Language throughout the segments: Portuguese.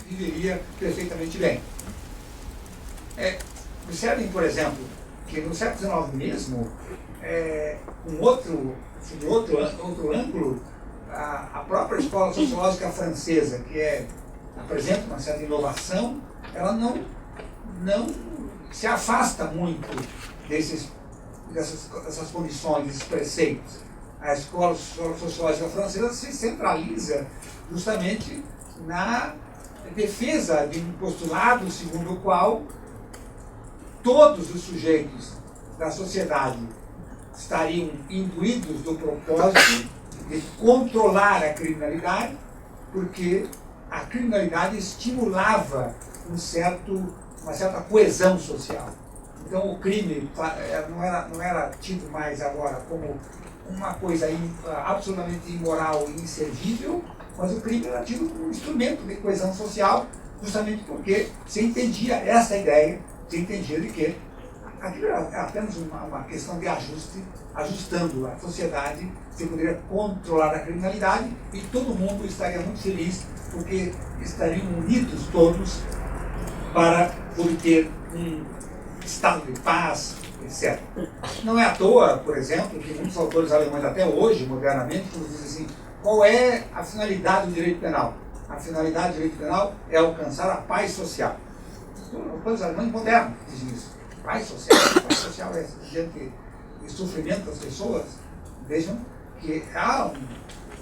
Viveria perfeitamente bem. Observem, por exemplo, que no século XIX mesmo, de outro ângulo, a própria escola sociológica francesa, que apresenta uma certa inovação, ela não se afasta muito dessas condições, desses preceitos. A escola sociológica francesa se centraliza justamente na defesa de um postulado segundo o qual todos os sujeitos da sociedade estariam imbuídos do propósito de controlar a criminalidade, porque a criminalidade estimulava uma certa coesão social. Então o crime não era tido mais agora como uma coisa absolutamente imoral e inservível, mas o crime era tido como um instrumento de coesão social, justamente porque se entendia essa ideia, se entendia de que aquilo era apenas uma questão de ajuste, ajustando a sociedade, se poderia controlar a criminalidade e todo mundo estaria muito feliz, porque estariam unidos todos para obter um estado de paz, etc. Não é à toa, por exemplo, que muitos autores alemães até hoje, modernamente, dizem assim: qual é a finalidade do direito penal? A finalidade do direito penal é alcançar a paz social. Os autores alemães modernos dizem isso. Paz social é diante do sofrimento das pessoas. Vejam que há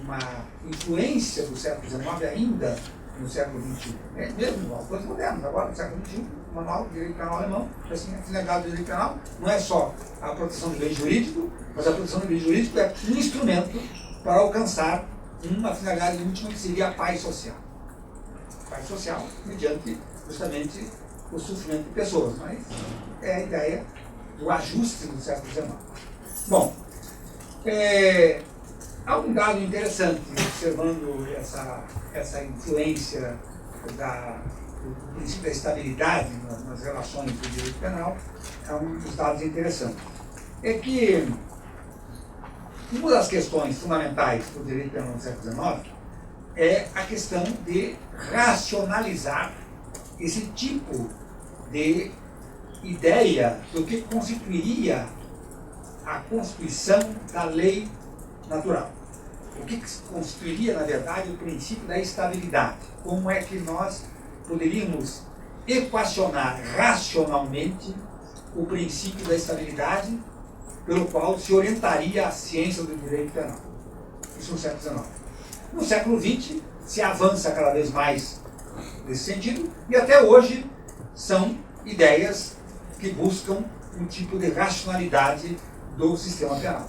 uma influência do século XIX ainda no século XXI. Mesmo autores modernos, agora no século XXI, o manual do direito penal alemão, assim, a finalidade do direito penal não é só a proteção do bem jurídico, mas a proteção do bem jurídico é um instrumento para alcançar uma finalidade última, que seria a paz social. Paz social mediante justamente o sofrimento de pessoas, mas é a ideia do ajuste do século XIX. Bom, há um dado interessante observando essa influência do princípio da estabilidade nas relações do direito penal. É um dos dados interessantes. É que uma das questões fundamentais do direito penal no século XIX é a questão de racionalizar esse tipo de ideia do que constituiria a constituição da lei natural. O que constituiria, na verdade, o princípio da estabilidade. Como é que nós poderíamos equacionar racionalmente o princípio da estabilidade pelo qual se orientaria a ciência do direito penal. Isso no século XIX. No século XX, se avança cada vez mais nesse sentido, e até hoje são ideias que buscam um tipo de racionalidade do sistema penal.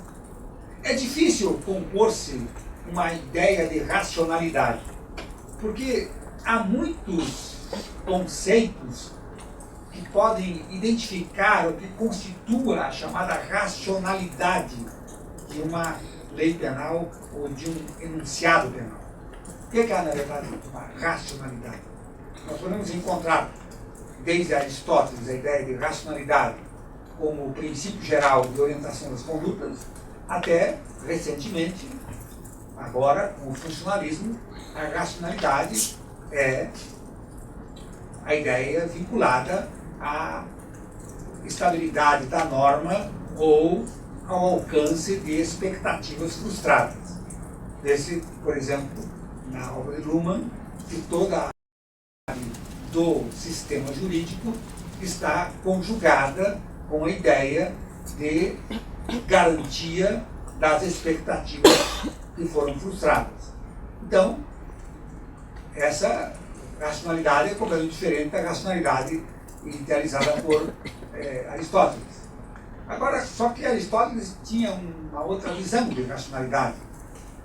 É difícil compor-se uma ideia de racionalidade, porque há muitos conceitos que podem identificar o que constitua a chamada racionalidade de uma lei penal ou de um enunciado penal. O que é, na verdade, uma racionalidade? Nós podemos encontrar, desde Aristóteles, a ideia de racionalidade como o princípio geral de orientação das condutas, até, recentemente, agora, com o funcionalismo, a racionalidade é a ideia vinculada à estabilidade da norma ou ao alcance de expectativas frustradas. Desse, por exemplo, na obra de Luhmann, que toda a área do sistema jurídico está conjugada com a ideia de garantia das expectativas que foram frustradas. Então, essa racionalidade é completamente diferente da racionalidade idealizada por Aristóteles. Agora, só que Aristóteles tinha uma outra visão de racionalidade.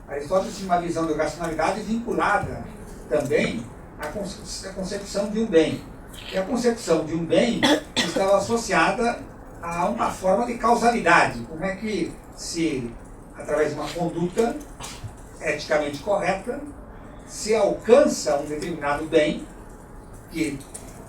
Aristóteles tinha uma visão de racionalidade vinculada também à concepção de um bem. E a concepção de um bem estava associada a uma forma de causalidade. Como é que se, através de uma conduta eticamente correta, se alcança um determinado bem que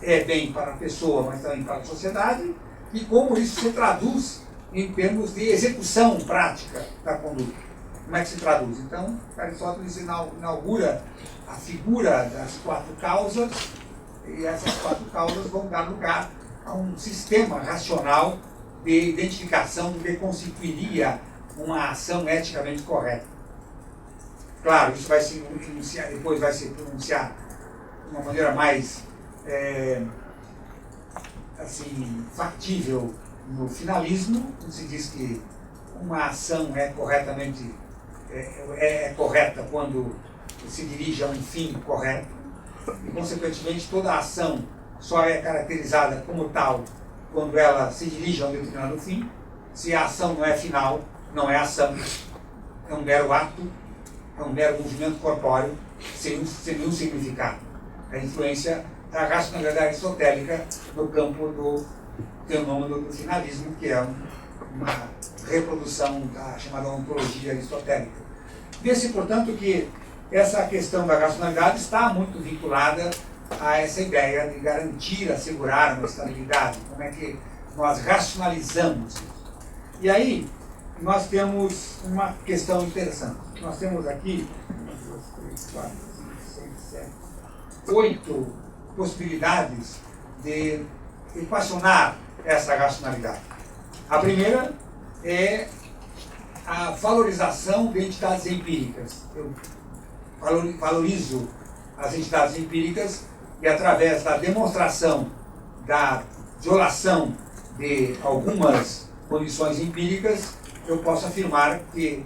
é bem para a pessoa, mas também para a sociedade, e como isso se traduz em termos de execução prática da conduta. Como é que se traduz? Então, Aristóteles inaugura a figura das 4 causas, e essas 4 causas vão dar lugar a um sistema racional de identificação do que constituiria uma ação eticamente correta. Claro, isso vai se pronunciar, depois vai se pronunciar de uma maneira mais assim, factível no finalismo, quando se diz que uma ação é corretamente correta quando se dirige a um fim correto, e consequentemente toda a ação só é caracterizada como tal quando ela se dirige a um determinado fim. Se a ação não é final, não é ação, é um mero ato, é um mero movimento corpóreo sem nenhum significado. A influência da racionalidade aristotélica no campo do fenômeno do finalismo, que é uma reprodução da chamada ontologia aristotélica. Vê-se, portanto, que essa questão da racionalidade está muito vinculada a essa ideia de garantir, assegurar uma estabilidade. Como é que nós racionalizamos isso? E aí, nós temos uma questão interessante. Nós temos aqui 1, 2, 3, 4, 5, 6, 7, 8 possibilidades de equacionar essa racionalidade. A primeira é a valorização de entidades empíricas. Eu valorizo as entidades empíricas e, através da demonstração da violação de algumas condições empíricas, eu posso afirmar que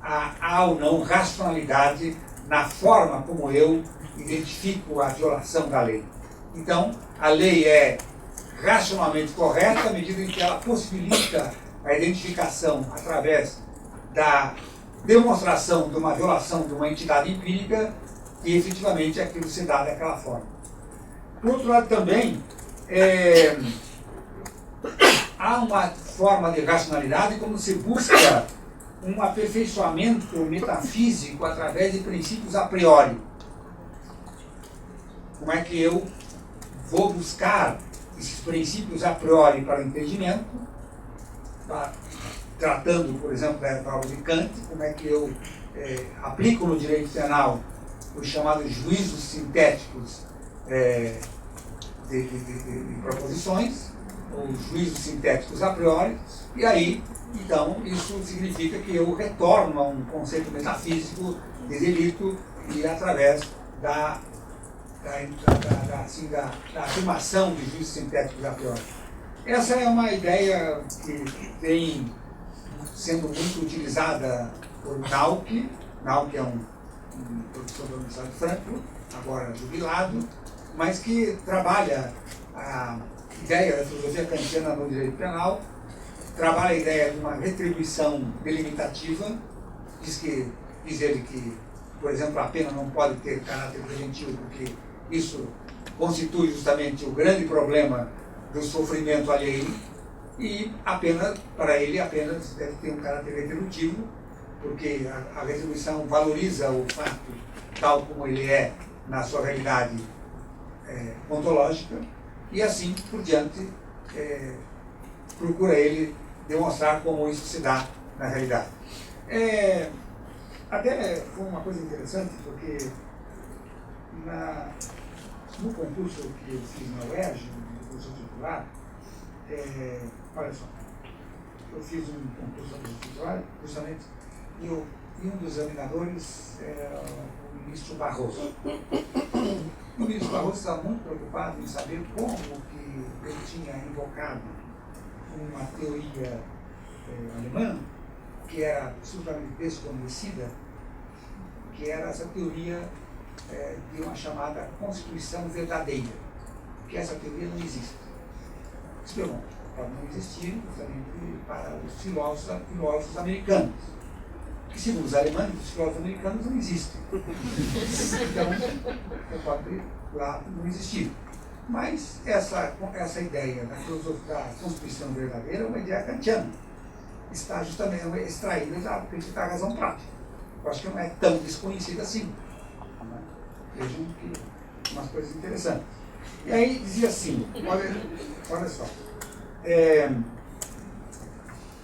há ou não racionalidade na forma como eu identifico a violação da lei. Então, a lei é racionalmente correta à medida em que ela possibilita a identificação através da demonstração de uma violação de uma entidade empírica e efetivamente aquilo se dá daquela forma. Por outro lado também, há uma forma de racionalidade quando se busca um aperfeiçoamento metafísico através de princípios a priori. Como é que eu vou buscar esses princípios a priori para o entendimento, tratando, por exemplo, da obra de Kant, como é que eu aplico no direito penal os chamados juízos sintéticos de proposições, ou juízos sintéticos a priori, e aí, então, isso significa que eu retorno a um conceito metafísico de delito e através da afirmação de juízos sintéticos a priori. Essa é uma ideia que vem sendo muito utilizada por Nauck. Nauck é um professor da Universidade de Frankfurt, agora jubilado, mas que trabalha a ideia da filosofia kantiana no direito penal, trabalha a ideia de uma retribuição delimitativa, diz ele que, por exemplo, a pena não pode ter caráter preventivo, porque isso constitui justamente o grande problema do sofrimento alheio, e a pena, para ele, apenas deve ter um caráter retributivo, porque a retribuição valoriza o fato tal como ele é na sua realidade ontológica, e assim por diante procura ele demonstrar como isso se dá na realidade. Até foi uma coisa interessante, porque no concurso que eu fiz na UERJ, no concurso titular, olha só, eu fiz um concurso titular, justamente, e um dos examinadores era o ministro Barroso. O ministro Barroso estava muito preocupado em saber como que ele tinha invocado uma teoria alemã, que era absolutamente desconhecida, que era essa teoria de uma chamada Constituição Verdadeira, que essa teoria não existe. Isso bom, pode não existir justamente para os filósofos americanos, que segundo os alemães, os filósofos americanos não existem. Então, pode lá não existir. Mas essa ideia da Constituição Verdadeira é uma ideia kantiana. Está justamente extraída da razão prática. Eu acho que não é tão desconhecida assim. Vejam que umas coisas interessantes. E aí dizia assim, olha só,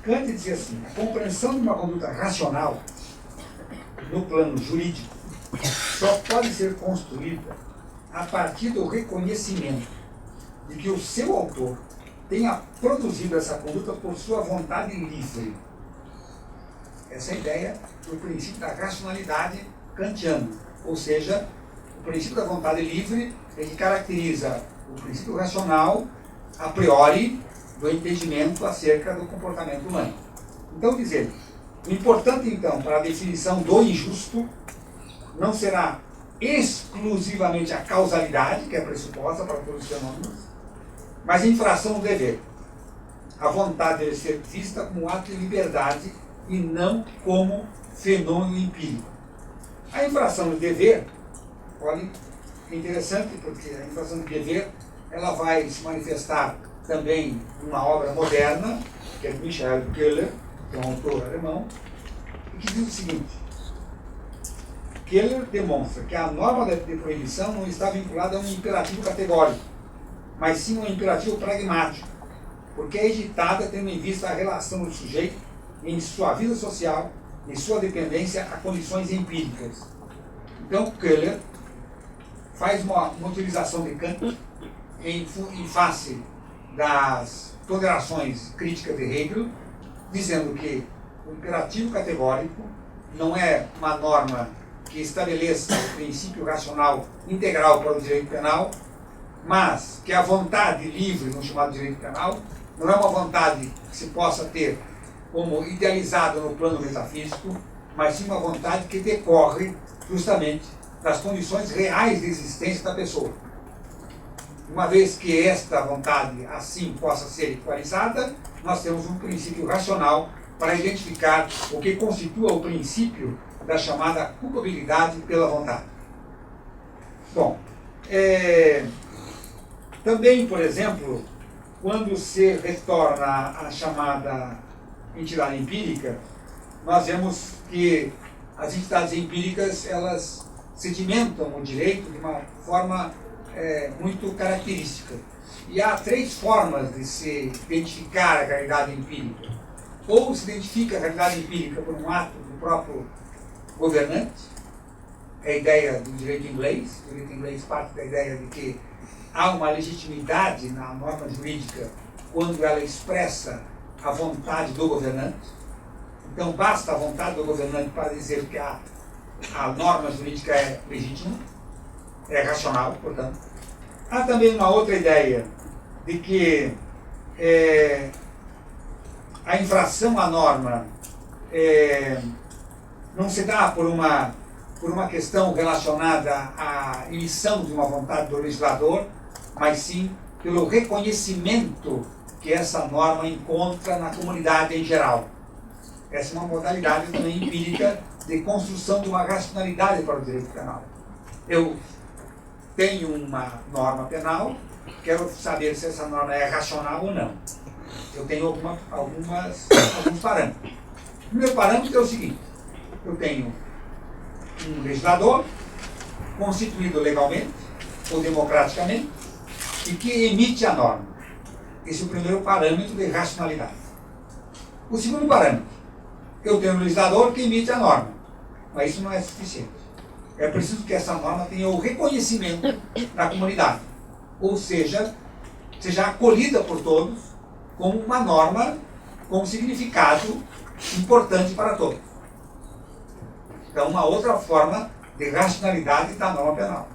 Kant dizia assim, a compreensão de uma conduta racional no plano jurídico só pode ser construída a partir do reconhecimento de que o seu autor tenha produzido essa conduta por sua vontade livre. Essa é a ideia do princípio da racionalidade kantiana, ou seja, o princípio da vontade livre é que caracteriza o princípio racional a priori do entendimento acerca do comportamento humano. Então, dizer, o importante, então, para a definição do injusto não será exclusivamente a causalidade, que é pressuposta para todos os fenômenos, mas a infração do dever. A vontade deve ser vista como um ato de liberdade e não como fenômeno empírico. A infração do dever, olha, é interessante porque a infração do dever ela vai se manifestar também numa obra moderna, que é de Michael Keller, que é um autor alemão, e que diz o seguinte: Keller demonstra que a norma de proibição não está vinculada a um imperativo categórico, mas sim a um imperativo pragmático, porque é editada tendo em vista a relação do sujeito em sua vida social e sua dependência a condições empíricas. Então, Keller faz uma utilização de Kant em face das ponderações críticas de Hegel, dizendo que o imperativo categórico não é uma norma que estabeleça o princípio racional integral para o direito penal, mas que a vontade livre no chamado direito penal não é uma vontade que se possa ter como idealizada no plano metafísico, mas sim uma vontade que decorre justamente das condições reais de existência da pessoa. Uma vez que esta vontade assim possa ser equalizada, nós temos um princípio racional para identificar o que constitua o princípio da chamada culpabilidade pela vontade. Bom, também, por exemplo, quando se retorna à chamada entidade empírica, nós vemos que as entidades empíricas elas sedimentam o direito de uma forma muito característica. E há três formas de se identificar a realidade empírica. Ou se identifica a realidade empírica por um ato do próprio governante, é a ideia do direito inglês. O direito inglês parte da ideia de que há uma legitimidade na norma jurídica quando ela expressa a vontade do governante. Então basta a vontade do governante para dizer que a norma jurídica é legítima, é racional, portanto. Há também uma outra ideia de que a infração à norma não se dá por uma questão relacionada à emissão de uma vontade do legislador, mas sim pelo reconhecimento que essa norma encontra na comunidade em geral. Essa é uma modalidade também empírica de construção de uma racionalidade para o direito penal. Eu tenho uma norma penal, quero saber se essa norma é racional ou não. Eu tenho alguns parâmetros. O primeiro parâmetro é o seguinte: eu tenho um legislador constituído legalmente ou democraticamente e que emite a norma. Esse é o primeiro parâmetro de racionalidade. O segundo parâmetro: eu tenho um legislador que emite a norma, mas isso não é suficiente. É preciso que essa norma tenha o reconhecimento da comunidade, ou seja acolhida por todos como uma norma com significado importante para todos. Então, uma outra forma de racionalidade da norma penal.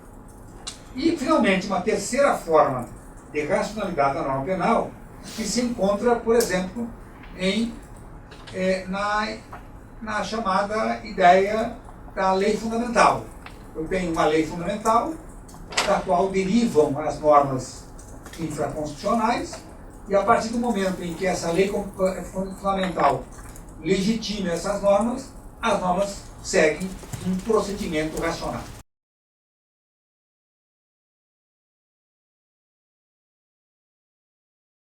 E, finalmente, uma terceira forma de racionalidade da norma penal que se encontra, por exemplo, na chamada ideia da lei fundamental. Eu tenho uma lei fundamental da qual derivam as normas infraconstitucionais e a partir do momento em que essa lei fundamental legitima essas normas, as normas seguem um procedimento racional.